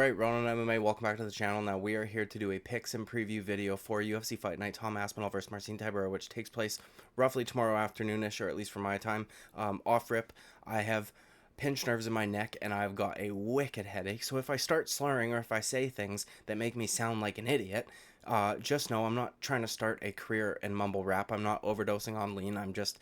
Alright, Ronan MMA, welcome back to the channel. Now we are here to do a picks and preview video for UFC Fight Night Aspinall versus Marcin Tybura, which takes place roughly tomorrow afternoonish, or at least for my time. Off rip, I have pinched nerves in my neck and I've got a wicked headache, so if I start slurring or if I say things that make me sound like an idiot, just know I'm not trying to start a career in mumble rap. I'm not overdosing on lean, I'm just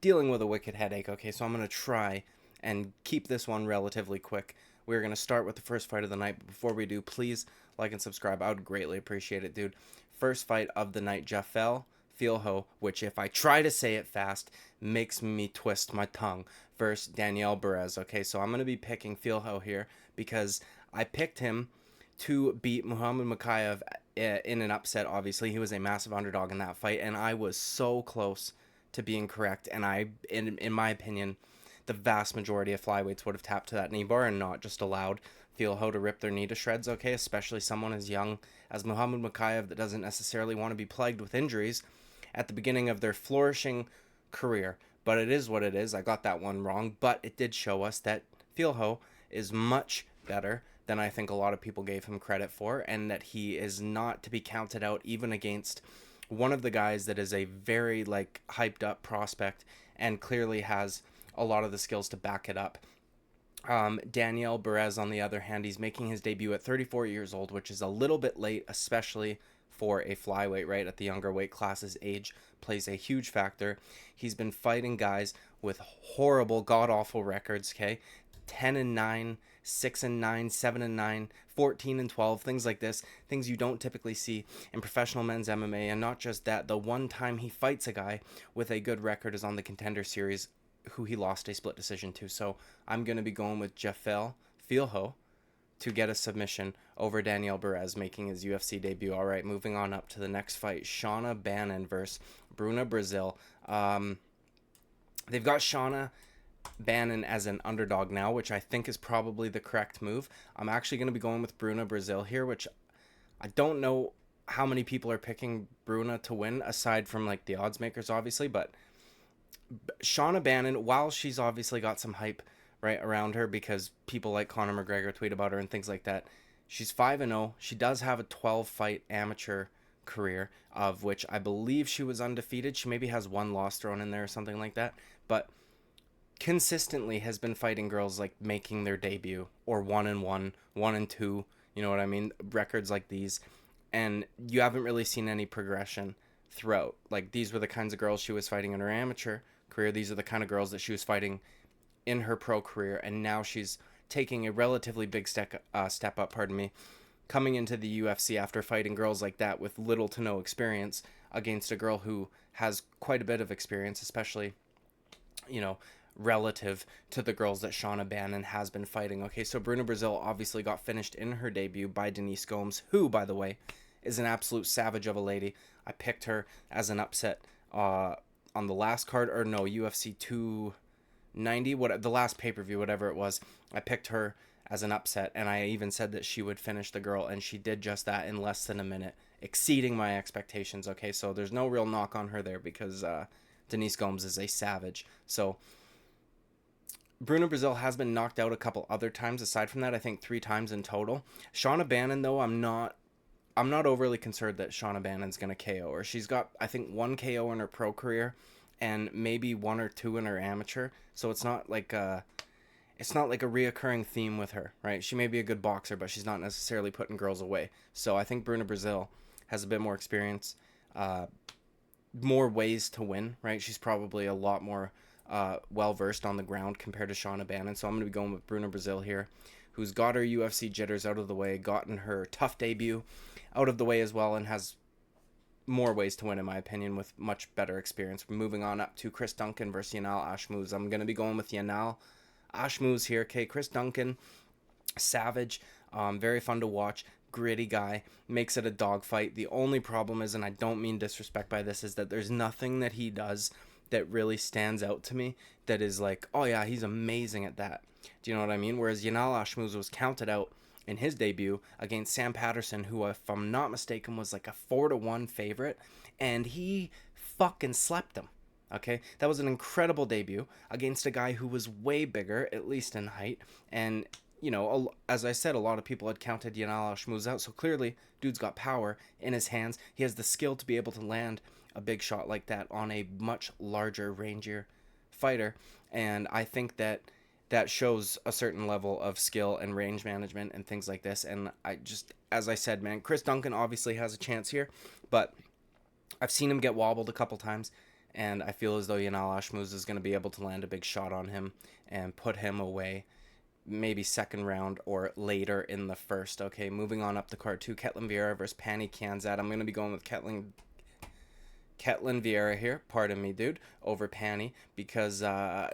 dealing with a wicked headache, okay? So I'm going to try and keep this one relatively quick. We're going to start with the first fight of the night, but before we do, please like and subscribe. I would greatly appreciate it, dude. First fight of the night, FILHO, which if I try to say it fast, makes me twist my tongue, versus BAREZ, okay? So I'm going to be picking FILHO here because I picked him to beat Muhammad Mokaev in an upset, obviously. He was a massive underdog in that fight, and I was so close to being correct, and in my opinion, the vast majority of flyweights would have tapped to that knee bar and not just allowed FILHO to rip their knee to shreds, okay? Especially someone as young as Muhammad Mokaev that doesn't necessarily want to be plagued with injuries at the beginning of their flourishing career. But it is what it is. I got that one wrong, but it did show us that FILHO is much better than I think a lot of people gave him credit for, and that he is not to be counted out even against one of the guys that is a very, like, hyped up prospect and clearly has a lot of the skills to back it up. BAREZ, on the other hand, he's making his debut at 34 years old, which is a little bit late, especially for a flyweight, right? At the younger weight classes, age plays a huge factor. He's been fighting guys with horrible, god-awful records, okay? 10-9, 6-9, 7-9, 14-12, things like this, things you don't typically see in professional men's MMA. And not just that, the one time he fights a guy with a good record is on the Contender Series, who he lost a split decision to. So I'm going to be going with FILHO to get a submission over BAREZ, making his UFC debut. All right, moving on up to the next fight, BANNON versus Bruna Brazil. They've got BANNON as an underdog now, which I think is probably the correct move. I'm actually going to be going with Bruna Brazil here, which I don't know how many people are picking Bruna to win, aside from like the odds makers, obviously, but BANNON, while she's obviously got some hype right around her because people like Conor McGregor tweet about her and things like that, she's 5-0. She does have a 12-fight amateur career, of which I believe she was undefeated. She maybe has one loss thrown in there or something like that, but consistently has been fighting girls like making their debut, or 1-1, 1-2, you know what I mean, records like these, and you haven't really seen any progression throughout. Like, these were the kinds of girls she was fighting in her amateur career. These are the kind of girls that she was fighting in her pro career, and now she's taking a relatively big step up, coming into the UFC after fighting girls like that with little to no experience against a girl who has quite a bit of experience, especially, you know, relative to the girls that BANNON has been fighting. Okay, so Bruna Brazil obviously got finished in her debut by Denise Gomes, who, by the way, is an absolute savage of a lady. I picked her as an upset on the last card, or no, UFC 290, the last pay-per-view, whatever it was. I picked her as an upset, and I even said that she would finish the girl, and she did just that in less than a minute, exceeding my expectations. Okay, so there's no real knock on her there because Denise Gomes is a savage. So Bruna Brazil has been knocked out a couple other times. Aside from that, I think 3 times in total. BANNON, though, I'm not overly concerned that BANNON's going to KO her. She's got, I think, 1 KO in her pro career and maybe 1 or 2 in her amateur. So it's not like a reoccurring theme with her, right? She may be a good boxer, but she's not necessarily putting girls away. So I think Bruna Brazil has a bit more experience, more ways to win, right? She's probably a lot more well-versed on the ground compared to BANNON. So I'm going to be going with Bruna Brazil here, who's got her UFC jitters out of the way, gotten her tough debut out of the way as well, and has more ways to win, in my opinion, with much better experience. We're moving on up to Chris Duncan versus ASHMOUZ. I'm going to be going with ASHMOUZ here. Okay, Chris Duncan, savage, very fun to watch, gritty guy, makes it a dogfight. The only problem is, and I don't mean disrespect by this, is that there's nothing that he does that really stands out to me that is like, oh yeah, he's amazing at that. Do you know what I mean? Whereas ASHMOUZ was counted out in his debut against Sam Patterson, who, if I'm not mistaken, was like a 4-1 favorite, and he fucking slept him. Okay, that was an incredible debut against a guy who was way bigger, at least in height, and you know, as I said, a lot of people had counted Yanal ASHMOUZ out. So clearly, dude's got power in his hands. He has the skill to be able to land a big shot like that on a much larger, rangier fighter. And I think that that shows a certain level of skill and range management and things like this. And I just, as I said, man, Chris Duncan obviously has a chance here, but I've seen him get wobbled a couple times, and I feel as though Yanal ASHMOUZ is going to be able to land a big shot on him and put him away, maybe second round or later in the first. Okay, moving on up the card to Ketlen Vieira versus Pannie Kianzad. I'm going to be going with Ketlen Vieira here, pardon me, dude, over Pannie, because, I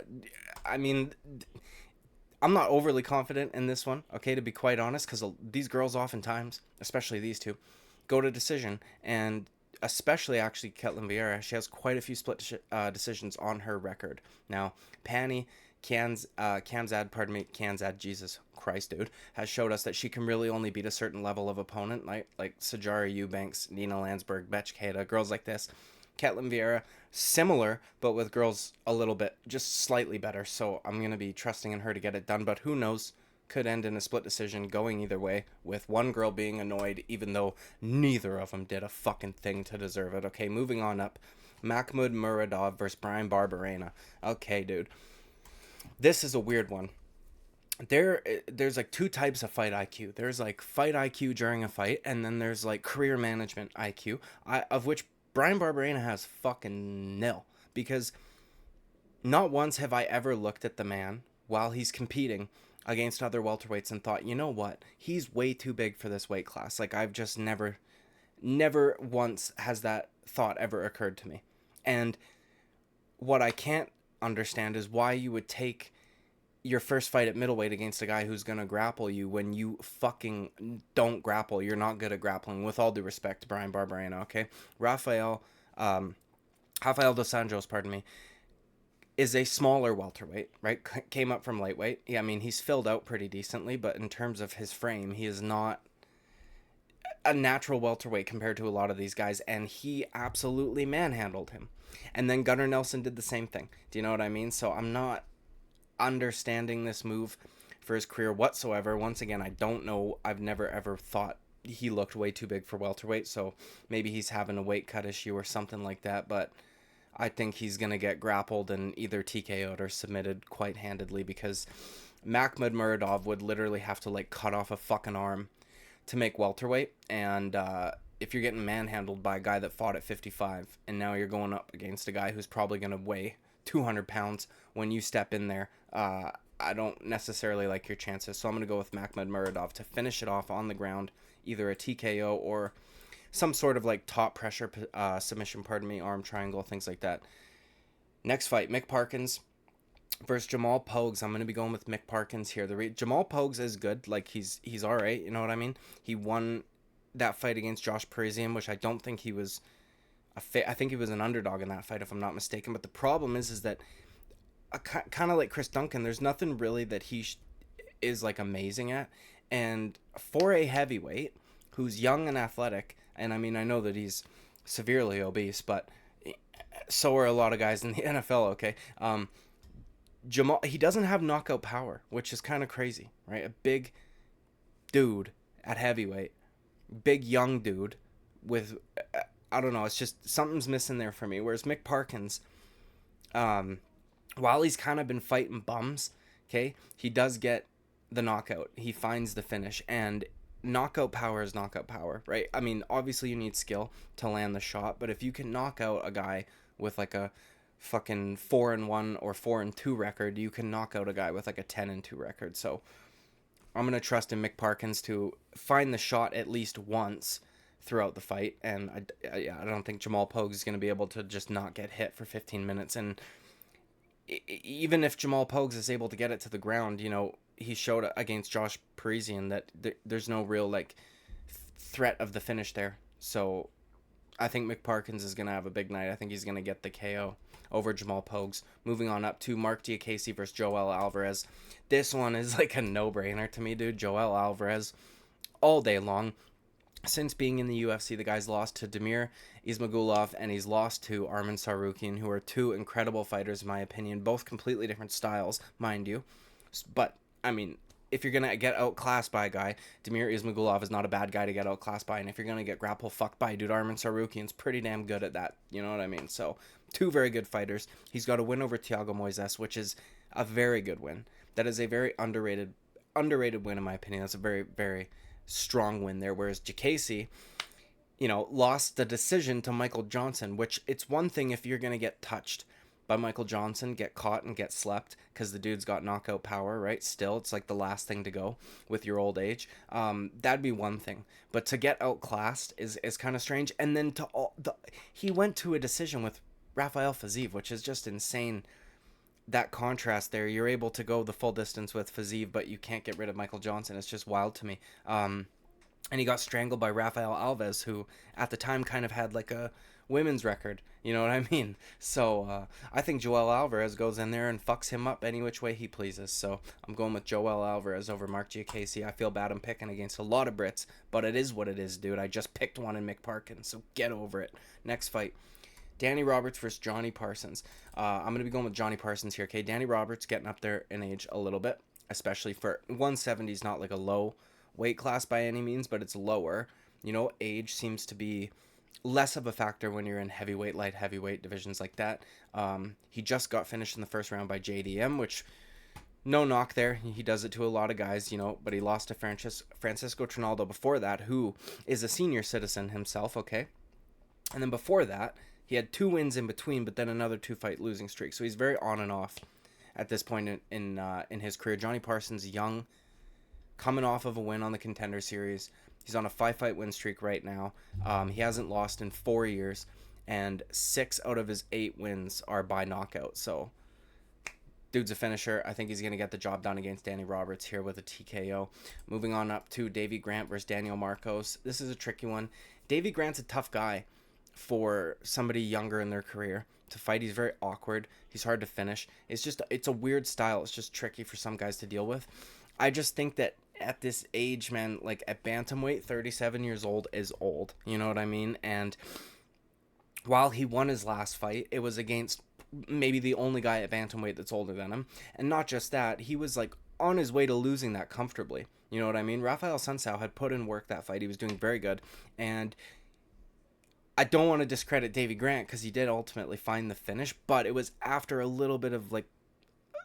mean, I'm not overly confident in this one, okay, to be quite honest, because these girls oftentimes, especially these two, go to decision, and especially actually Ketlen Vieira, she has quite a few split decisions on her record. Now, Pannie Kianzad, Jesus Christ, dude, has showed us that she can really only beat a certain level of opponent, like Sijara Eubanks, Nina Landsberg, Betch Keita, girls like this. Ketlen Vieira, similar, but with girls a little bit, just slightly better. So I'm going to be trusting in her to get it done, but who knows? Could end in a split decision going either way, with one girl being annoyed, even though neither of them did a fucking thing to deserve it. Okay, moving on up. Mahmoud Muradov versus Brian Barberena. Okay, dude. This is a weird one. There's like two types of fight IQ. There's like fight IQ during a fight, and then there's like career management IQ, of which Brian Barberena has fucking nil. Because not once have I ever looked at the man while he's competing against other welterweights and thought, you know what, he's way too big for this weight class. Like, I've just never once has that thought ever occurred to me. And what I can't understand is why you would take your first fight at middleweight against a guy who's going to grapple you when you fucking don't grapple. You're not good at grappling, with all due respect to Brian Barberena, okay? Rafael dos Anjos, pardon me, is a smaller welterweight, right? Came up from lightweight. Yeah, I mean, he's filled out pretty decently, but in terms of his frame, he is not a natural welterweight compared to a lot of these guys, and he absolutely manhandled him. And then Gunnar Nelson did the same thing. Do you know what I mean? So I'm not understanding this move for his career whatsoever. Once again, I don't know. I've never ever thought he looked way too big for welterweight, so maybe he's having a weight cut issue or something like that, but I think he's going to get grappled and either TKO'd or submitted quite handedly, because Mahmoud Muradov would literally have to like cut off a fucking arm to make welterweight. And if you're getting manhandled by a guy that fought at 55 and now you're going up against a guy who's probably going to weigh 200 pounds when you step in there, I don't necessarily like your chances. So I'm going to go with Mahmoud Muradov to finish it off on the ground, either a TKO or some sort of like top pressure submission, arm triangle, things like that. Next fight, Mick Parkins versus Jamal Pogues. I'm going to be going with Mick Parkins here. Jamal Pogues is good. Like, he's all right, you know what I mean? He won that fight against Josh Parisian, which I don't think he was I think he was an underdog in that fight, if I'm not mistaken. But the problem is that kind of like Chris Duncan, there's nothing really that he is like amazing at. And for a heavyweight who's young and athletic, and I mean, I know that he's severely obese, but so are a lot of guys in the NFL, okay? Jamal, he doesn't have knockout power, which is kind of crazy, right? A big dude at heavyweight, big young dude with, I don't know, it's just something's missing there for me. Whereas Mick Parkins, while he's kind of been fighting bums, okay, he does get the knockout. He finds the finish, and knockout power is knockout power, right? I mean, obviously you need skill to land the shot, but if you can knock out a guy with like a fucking 4-1 or 4-2 record, you can knock out a guy with like a 10-2 record. So I'm gonna trust in Mick Parkins to find the shot at least once throughout the fight, and I don't think Jamal Pogues is gonna be able to just not get hit for 15 minutes. And even if Jamal Pogues is able to get it to the ground, you know, he showed against Josh Parisian that there's no real like threat of the finish there. So I think Mick Parkins is gonna have a big night. I think he's gonna get the KO over Jamal Pogues. Moving on up to Mark Diakhiese versus Joel Alvarez. This one is like a no-brainer to me, dude. Joel Alvarez all day long. Since being in the UFC, the guy's lost to Damir Ismagulov and he's lost to Arman Sarukian, who are two incredible fighters in my opinion, both completely different styles, mind you. But I mean, if you're gonna get outclassed by a guy, Damir Ismagulov is not a bad guy to get outclassed by, and if you're gonna get grapple fucked by, dude, Arman Tsarukyan's pretty damn good at that. You know what I mean? So, two very good fighters. He's got a win over Thiago Moises, which is a very good win. That is a very underrated win in my opinion. That's a very, very strong win there. Whereas Diakiese, you know, lost the decision to Michael Johnson, which it's one thing if you're gonna get touched by Michael Johnson, get caught and get slept because the dude's got knockout power, right? Still, it's like the last thing to go with your old age. That'd be one thing, but to get outclassed is kind of strange. And then he went to a decision with Rafael Fiziev, which is just insane. That contrast there, you're able to go the full distance with Fiziev, but you can't get rid of Michael Johnson. It's just wild to me. And he got strangled by Rafael Alves, who at the time kind of had like a women's record, you know what I mean? So I think Joel Alvarez goes in there and fucks him up any which way he pleases. So I'm going with Joel Alvarez over Mark Diakiese. I feel bad I'm picking against a lot of Brits, but it is what it is, dude. I just picked one in Parkins, so get over it. Next fight, Danny Roberts versus Johnny Parsons. I'm going to be going with Johnny Parsons here, okay? Danny Roberts getting up there in age a little bit, especially for 170 is not like a low weight class by any means, but it's lower. You know, age seems to be less of a factor when you're in heavyweight, light heavyweight divisions like that. He just got finished in the first round by JDM, which no knock there. He does it to a lot of guys, you know, but he lost to Francisco Trinaldo before that, who is a senior citizen himself, okay? And then before that, he had 2 wins in between, but then another 2-fight losing streak. So he's very on and off at this point in his career. Johnny Parsons, young, coming off of a win on the Contender Series. He's on a 5-fight win streak right now. He hasn't lost in 4 years, and 6 out of his 8 wins are by knockout. So, dude's a finisher. I think he's going to get the job done against Danny Roberts here with a TKO. Moving on up to Davy Grant versus Daniel Marcos. This is a tricky one. Davy Grant's a tough guy for somebody younger in their career to fight. He's very awkward. He's hard to finish. It's a weird style. It's just tricky for some guys to deal with. I just think that at this age, man, like at bantamweight, 37 years old is old. You know what I mean? And while he won his last fight, it was against maybe the only guy at bantamweight that's older than him. And not just that, he was like on his way to losing that comfortably. You know what I mean? Rafael Sunsao had put in work that fight. He was doing very good. And I don't want to discredit Davy Grant because he did ultimately find the finish, but it was after a little bit of like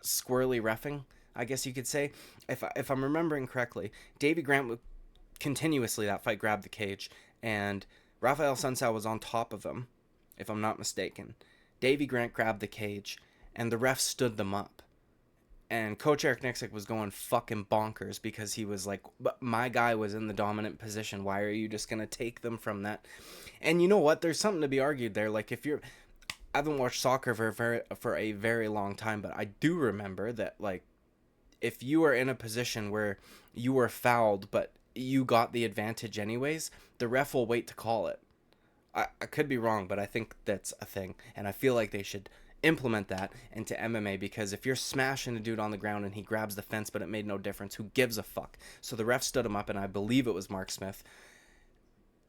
squirrely reffing, I guess you could say. If I'm remembering correctly, Davy Grant would continuously that fight grabbed the cage, and Rafael Sunsao was on top of him, if I'm not mistaken. Davy Grant grabbed the cage, and the ref stood them up. And Coach Eric Nixick was going fucking bonkers because he was like, but my guy was in the dominant position. Why are you just going to take them from that? And you know what? There's something to be argued there. Like, if you're... I haven't watched soccer for a very long time, but I do remember that, like, if you are in a position where you were fouled, but you got the advantage anyways, the ref will wait to call it. I could be wrong, but I think that's a thing. And I feel like they should implement that into MMA, because if you're smashing a dude on the ground and he grabs the fence but it made no difference, who gives a fuck? So the ref stood him up, and I believe it was Mark Smith,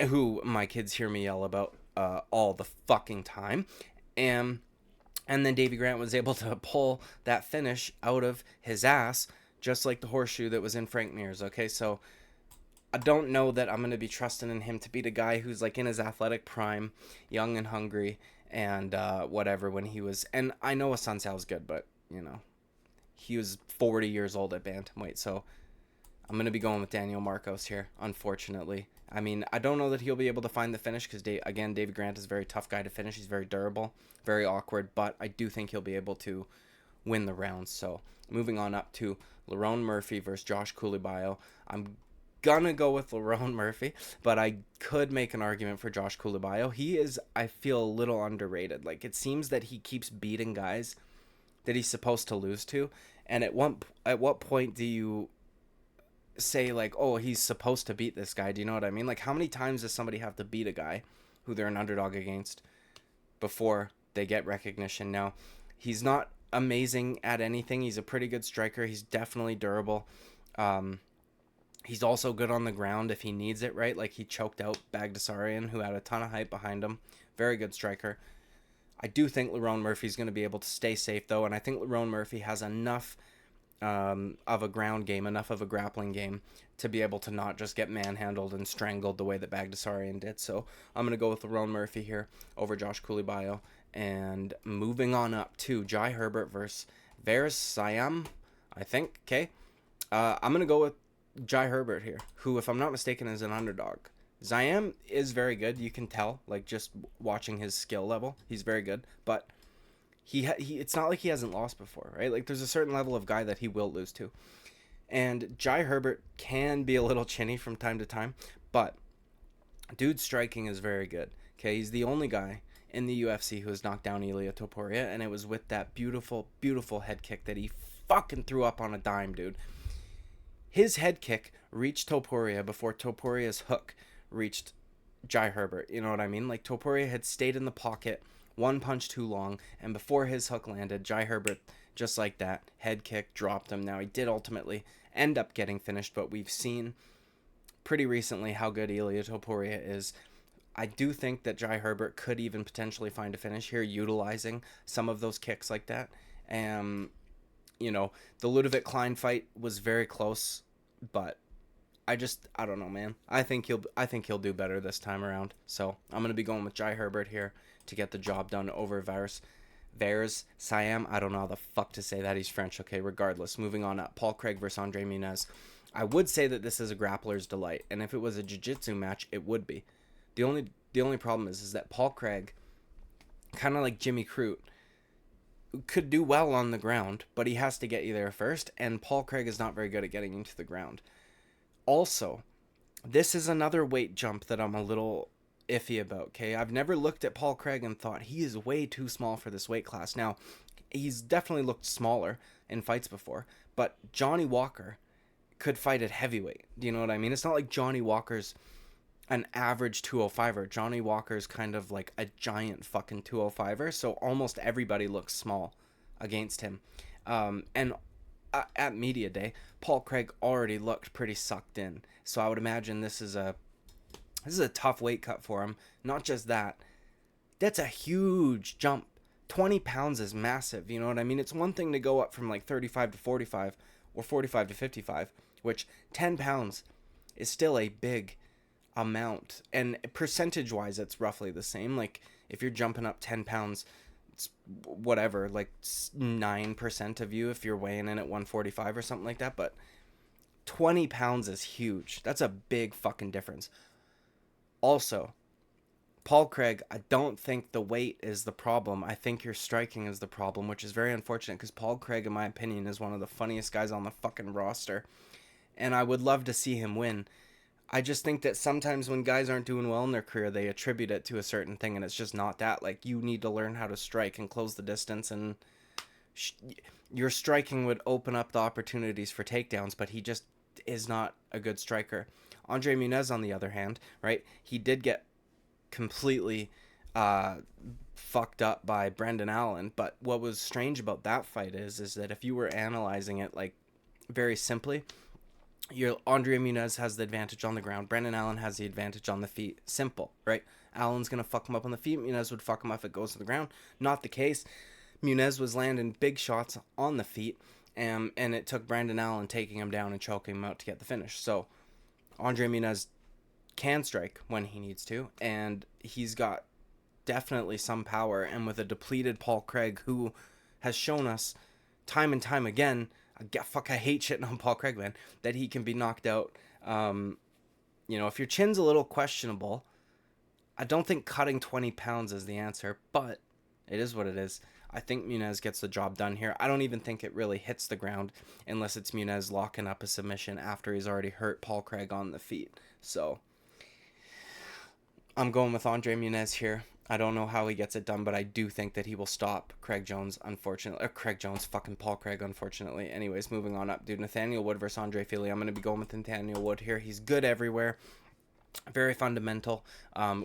who my kids hear me yell about all the fucking time. And then Davy Grant was able to pull that finish out of his ass, just like the horseshoe that was in Frank Mir's. Okay, so I don't know that I'm going to be trusting in him to beat a guy who's like in his athletic prime, young and hungry, and whatever when he was... And I know Sunsal's good, but, you know, he was 40 years old at bantamweight, so I'm going to be going with Daniel Marcos here, unfortunately. I mean, I don't know that he'll be able to find the finish because, again, Davy Grant is a very tough guy to finish. He's very durable, very awkward, but I do think he'll be able to win the rounds. So, moving on up to Lerone Murphy versus Josh Culibao. I'm gonna go with Lerone Murphy, but I could make an argument for Josh Culibao. He is, I feel, a little underrated. Like, it seems that he keeps beating guys that he's supposed to lose to, and at what point do you say, like, oh, he's supposed to beat this guy? Do you know what I mean? Like, how many times does somebody have to beat a guy who they're an underdog against before they get recognition? Now, he's not amazing at anything. He's a pretty good striker. He's definitely durable. He's also good on the ground if he needs it, right? Like, he choked out Bagdasarian, who had a ton of hype behind him. Very good striker. I do think Lerone Murphy's going to be able to stay safe, though, and I think Lerone Murphy has enough of a ground game, enough of a grappling game to be able to not just get manhandled and strangled the way that Bagdasaryan did. So I'm going to go with Ron Murphy here over Josh CULIBAO. And moving on up to Jai Herbert versus ZIAM, I think. Okay. I'm going to go with Jai Herbert here, who, if I'm not mistaken, is an underdog. ZIAM is very good. You can tell, like, just watching his skill level. He's very good. But he it's not like he hasn't lost before, right? Like, there's a certain level of guy that he will lose to. And Jai Herbert can be a little chinny from time to time, but dude's striking is very good. Okay, he's the only guy in the UFC who has knocked down Ilia Topuria, and it was with that beautiful, beautiful head kick that he fucking threw up on a dime, dude. His head kick reached Topuria before Topuria's hook reached Jai Herbert. You know what I mean? Like, Topuria had stayed in the pocket one punch too long, and before his hook landed, Jai Herbert, just like that, head kick, dropped him. Now, he did ultimately end up getting finished, but we've seen pretty recently how good Ilia Topuria is. I do think that Jai Herbert could even potentially find a finish here, utilizing some of those kicks like that. You know, the Ludovic Klein fight was very close, but I don't know, man. I think he'll do better this time around. So I'm gonna be going with Jai Herbert here to get the job done over VIEIRA ZIAM. I don't know how the fuck to say that. He's French. Okay, regardless. Moving on up. Paul Craig versus Andre Muniz. I would say that this is a grappler's delight, and if it was a jiu-jitsu match, it would be. The only problem is that Paul Craig, kind of like Jimmy Crute, could do well on the ground, but he has to get you there first, and Paul Craig is not very good at getting you to the ground. Also, this is another weight jump that I'm a little iffy about, okay? I've never looked at Paul Craig and thought he is way too small for this weight class. Now, he's definitely looked smaller in fights before, but Johnny Walker could fight at heavyweight. Do you know what I mean? It's not like Johnny Walker's an average 205er. Johnny Walker's kind of like a giant fucking 205er, so almost everybody looks small against him. And at media day, Paul Craig already looked pretty sucked in, so I would imagine this is a tough weight cut for him. Not just that, that's a huge jump. 20 pounds is massive, you know what I mean? It's one thing to go up from like 35 to 45 or 45 to 55, which 10 pounds is still a big amount, and percentage wise it's roughly the same. Like, if you're jumping up 10 pounds, it's whatever, like 9% of you if you're weighing in at 145 or something like that. But 20 pounds is huge. That's a big fucking difference. Also, Paul Craig, I don't think the weight is the problem. I think your striking is the problem, which is very unfortunate, because Paul Craig, in my opinion, is one of the funniest guys on the fucking roster, and I would love to see him win. I just think that sometimes when guys aren't doing well in their career, they attribute it to a certain thing, and it's just not that. Like, you need to learn how to strike and close the distance, and your striking would open up the opportunities for takedowns, but he just is not a good striker. Andre Muniz, on the other hand, right, he did get completely fucked up by Brendan Allen, but what was strange about that fight is that if you were analyzing it, like, very simply, Andre Muniz has the advantage on the ground. Brendan Allen has the advantage on the feet. Simple, right? Allen's going to fuck him up on the feet. Muniz would fuck him up if it goes to the ground. Not the case. Muniz was landing big shots on the feet, and it took Brendan Allen taking him down and choking him out to get the finish. So Andre Muniz can strike when he needs to, and he's got definitely some power. And with a depleted Paul Craig, who has shown us time and time again, I hate shitting on Paul Craig, man, that he can be knocked out. You know, if your chin's a little questionable, I don't think cutting 20 pounds is the answer, but it is what it is. I think Muniz gets the job done here. I don't even think it really hits the ground unless it's Muniz locking up a submission after he's already hurt Paul Craig on the feet. So I'm going with Andre Muniz here. I don't know how he gets it done, but I do think that he will stop Paul Craig, unfortunately. Anyways, moving on up, dude. Nathaniel Wood versus Andre Fili. I'm going to be going with Nathaniel Wood here. He's good everywhere. Very fundamental,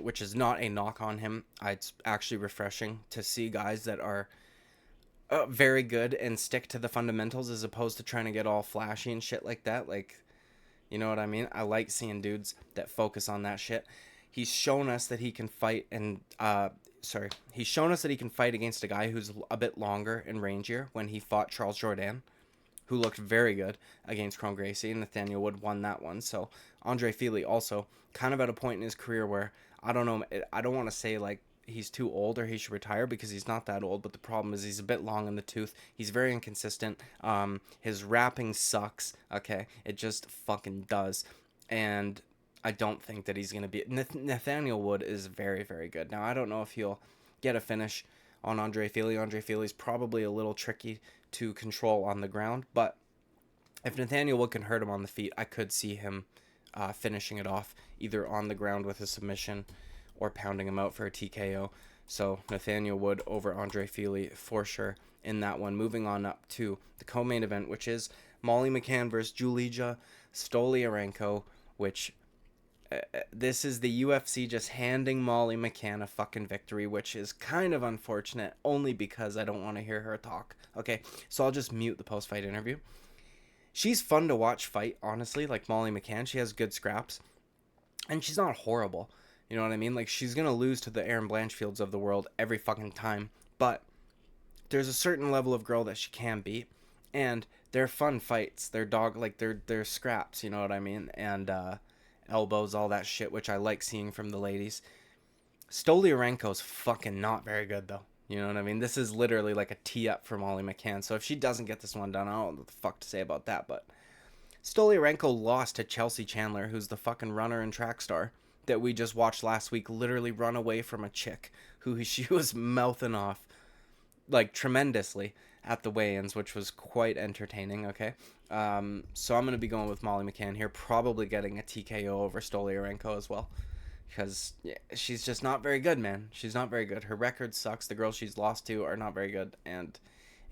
which is not a knock on him. It's actually refreshing to see guys that are very good and stick to the fundamentals as opposed to trying to get all flashy and shit like that. Like, you know what I mean? I like seeing dudes that focus on that shit. He's shown us that he can fight he's shown us that he can fight against a guy who's a bit longer and rangier when he fought Charles Jourdain, who looked very good against Chrome Gracie, and Nathaniel Wood won that one. So Andre Fili also kind of at a point in his career where, I don't know, I don't want to say like he's too old or he should retire, because he's not that old, but the problem is he's a bit long in the tooth. He's very inconsistent. His rapping sucks. Okay, it just fucking does. And I don't think that he's going to be... Nathaniel Wood is very, very good. Now, I don't know if he'll get a finish on Andre Fili. Andre Fili's probably a little tricky to control on the ground, but if Nathaniel Wood can hurt him on the feet, I could see him finishing it off either on the ground with a submission or pounding him out for a TKO. So Nathaniel Wood over Andre Fili for sure in that one. Moving on up to the co-main event, which is Molly McCann versus Julija Stoliarenko, which this is the UFC just handing Molly McCann a fucking victory, which is kind of unfortunate, only because I don't want to hear her talk. Okay, so I'll just mute the post-fight interview. She's fun to watch fight, honestly, like Molly McCann. She has good scraps, and she's not horrible. You know what I mean? Like, she's going to lose to the Erin Blanchfields of the world every fucking time, but there's a certain level of girl that she can beat, and they're fun fights. They're they're scraps, you know what I mean? And, elbows, all that shit, which I like seeing from the ladies. Stoliarenko's fucking not very good, though. You know what I mean? This is literally like a tee up for Molly McCann. So if she doesn't get this one done, I don't know what the fuck to say about that. But Stoliarenko lost to Chelsea Chandler, who's the fucking runner and track star that we just watched last week literally run away from a chick who she was mouthing off like tremendously at the weigh-ins, which was quite entertaining. Okay, so I'm going to be going with Molly McCann here, probably getting a TKO over Stoliarenko as well, because yeah, she's just not very good, man. She's not very good. Her record sucks. The girls she's lost to are not very good, and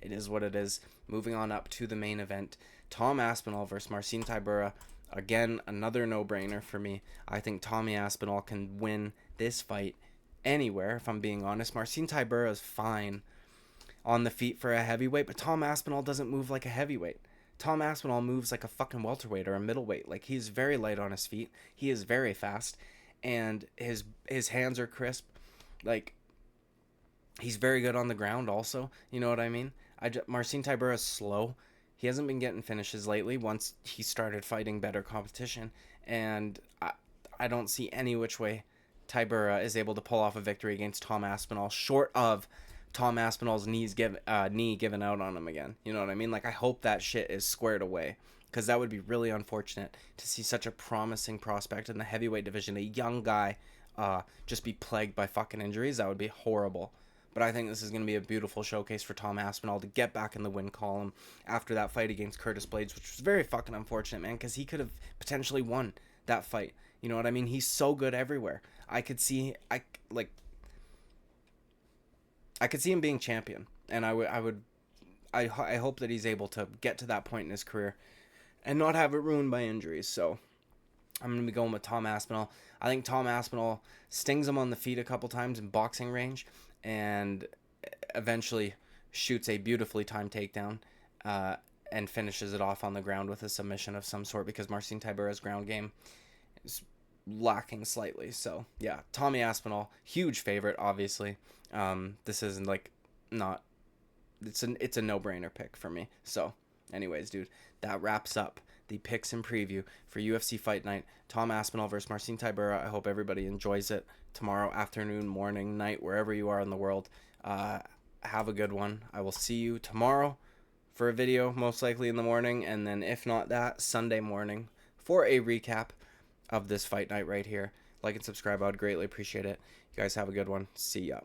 it is what it is. Moving on up to the main event, Tom Aspinall versus Marcin Tybura. Again, another no-brainer for me. I think Tommy Aspinall can win this fight anywhere, if I'm being honest. Marcin Tybura is fine on the feet for a heavyweight, but Tom Aspinall doesn't move like a heavyweight. Tom Aspinall moves like a fucking welterweight or a middleweight. Like, he's very light on his feet. He is very fast, and his hands are crisp. Like, he's very good on the ground also. You know what I mean? Marcin Tybura is slow. He hasn't been getting finishes lately once he started fighting better competition, and I don't see any which way Tybura is able to pull off a victory against Tom Aspinall, short of Tom Aspinall's knee given out on him again. You know what I mean? Like, I hope that shit is squared away, because that would be really unfortunate to see such a promising prospect in the heavyweight division, a young guy, just be plagued by fucking injuries. That would be horrible. But I think this is going to be a beautiful showcase for Tom Aspinall to get back in the win column after that fight against Curtis Blades, which was very fucking unfortunate, man, because he could have potentially won that fight. You know what I mean? He's so good everywhere. I could see him being champion, and I hope that he's able to get to that point in his career and not have it ruined by injuries. So I'm going to be going with Tom Aspinall. I think Tom Aspinall stings him on the feet a couple times in boxing range and eventually shoots a beautifully timed takedown and finishes it off on the ground with a submission of some sort, because Marcin Tybura's ground game is lacking slightly. So yeah, Tommy Aspinall, huge favorite, obviously. This isn't like not, it's a no-brainer pick for me. So anyways, dude, that wraps up the picks and preview for UFC Fight Night, Tom Aspinall versus Marcin Tybura. I hope everybody enjoys it tomorrow afternoon, morning, night, wherever you are in the world. Have a good one. I will see you tomorrow for a video, most likely in the morning, and then if not that, Sunday morning for a recap of this fight night right here. Like and subscribe. I would greatly appreciate it. You guys have a good one. See ya.